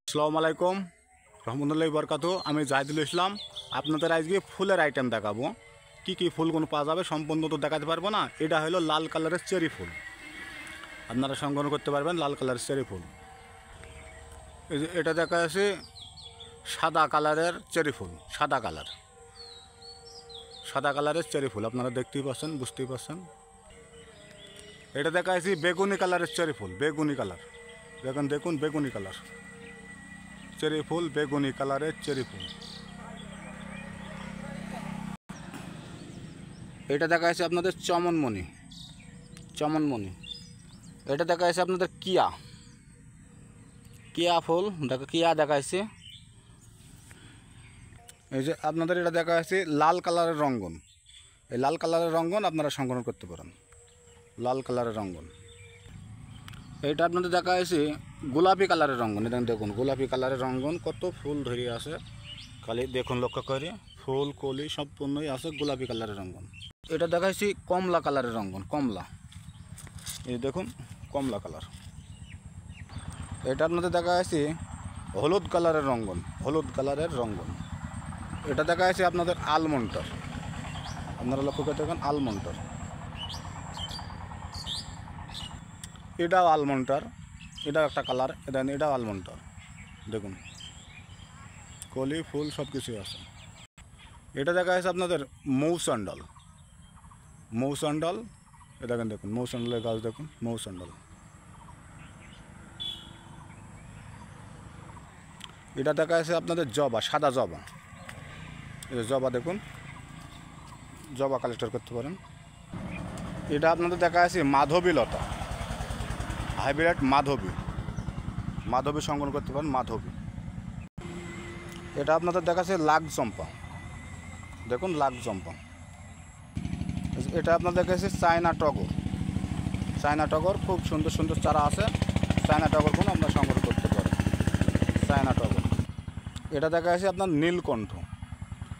আসসালামু আলাইকুম রহমতুল্লাহি বরকাতু। আমি জাহিদুল ইসলাম। আপনাদের আজকে ফুলের আইটেম দেখাবো। কি ফুলগুলো পাওয়া যাবে সম্পূর্ণ তো দেখাতে পারবো না। এটা হলো লাল কালারের চেরি ফুল, আপনারা সংগ্রহ করতে পারবেন। লাল কালারের চেরি ফুল। এই যে এটা দেখা যাচ্ছে সাদা কালারের চেরি ফুল, সাদা কালারের চেরি ফুল আপনারা দেখতেই পাচ্ছেন, বুঝতেই পারছেন। এটা দেখা যাচ্ছে বেগুনি কালারের চেরি ফুল, বেগুনি কালার। দেখুন বেগুনি কালার চেরি ফুল, বেগুনি কালারের চেরি ফুল। এটা দেখা যাচ্ছে আপনাদের চমনমণি। এটা দেখা যাচ্ছে আপনাদের কিয়া ফুল, কিয়া দেখাইছে। এই যে আপনাদের এটা দেখা যাচ্ছে লাল কালারের রঙ্গন। এই লাল কালারের রঙ্গন আপনারা সংগ্রহ করতে পারেন, লাল কালারের রঙ্গন। এটা আপনাদের দেখা যাচ্ছে গোলাপি কালারের রঙ্গন। এটা দেখুন গোলাপি কালারের রঙ্গন, কত ফুল ধরে আছে খালি দেখুন, লক্ষ্য করে ফুল কলি সম্পূর্ণই আছে গোলাপি কালারের রঙ্গন। এটা দেখাচ্ছি কমলা কালারের রঙ্গন, কমলা। এই দেখুন কমলা কালার। এটা আপনাদের দেখা যাচ্ছে হলুদ কালারের রঙ্গন, হলুদ কালারের রঙ্গন। এটা দেখা যাচ্ছে আপনাদের আলমন্ডার, আপনারা লক্ষ্য করে দেখুন আলমন্ডার। এটাও আলমন্ডার, এটাও একটা কালার। এটাও আলমন্ডার, দেখুন কলি ফুল সব কিছুই আছে। এটা দেখা যাচ্ছে আপনাদের মৌসন্ডল, এটা দেখুন মৌসন্ডলের গাছ, দেখুন মৌসন্ডল। এটা দেখা যাচ্ছে আপনাদের জবা, সাদা জবা। এই জবা দেখুন, জবা কালেক্টর করতে পারেন। এটা আপনাদের দেখা যাচ্ছে মাধবী লতা, হাইব্রিড মাধবী সংগ্রহ করতে পারেন, মাধবী। এটা আপনাদের দেখা যাচ্ছে লাগ চম্পা, দেখুন লাগ চম্পা। এটা আপনাদের দেখা যাচ্ছে চায়না টগর, খুব সুন্দর সুন্দর চারা আছে। চায়না টগর কোনো আপনারা সংগ্রহ করতে পারেন, চায়না টগর। এটা দেখা যাচ্ছে আপনার নীলকণ্ঠ,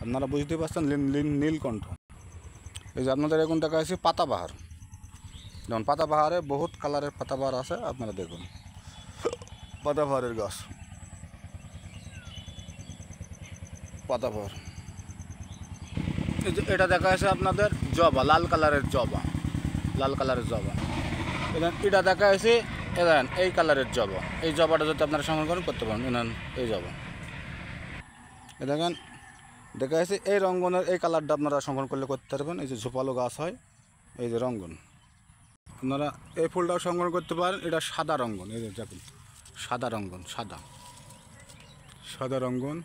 আপনারা বুঝতে পারছেন নীলকণ্ঠ। এই যে আপনাদের এখন দেখা যাচ্ছে পাতাবাহার, যেমন পাতাবাহারে বহুত কালারের পাতাবাহার আছে, আপনারা দেখুন পাতাবাহারের গাছ, পাতাবাহার। এই যে এটা দেখা যাচ্ছে আপনাদের জবা, লাল কালারের জবা। এটা দেখা যাচ্ছে এই কালারের জবা। এই জবাটা যদি আপনারা সংগ্রহ করতে পারেন, এই জবা দেখেন দেখা যাচ্ছে এই রঙ্গনের এই কালারটা আপনারা সংগ্রহ করতে পারবেন। এই যে ঝোপালো গাছ হয়, এই যে রঙ্গন, আপনারা এই ফুলটাও সংগ্রহ করতে পারেন। এটা সাদা রঙ্গন, এই যে দেখুন সাদা রঙ্গন, সাদা রঙ্গন।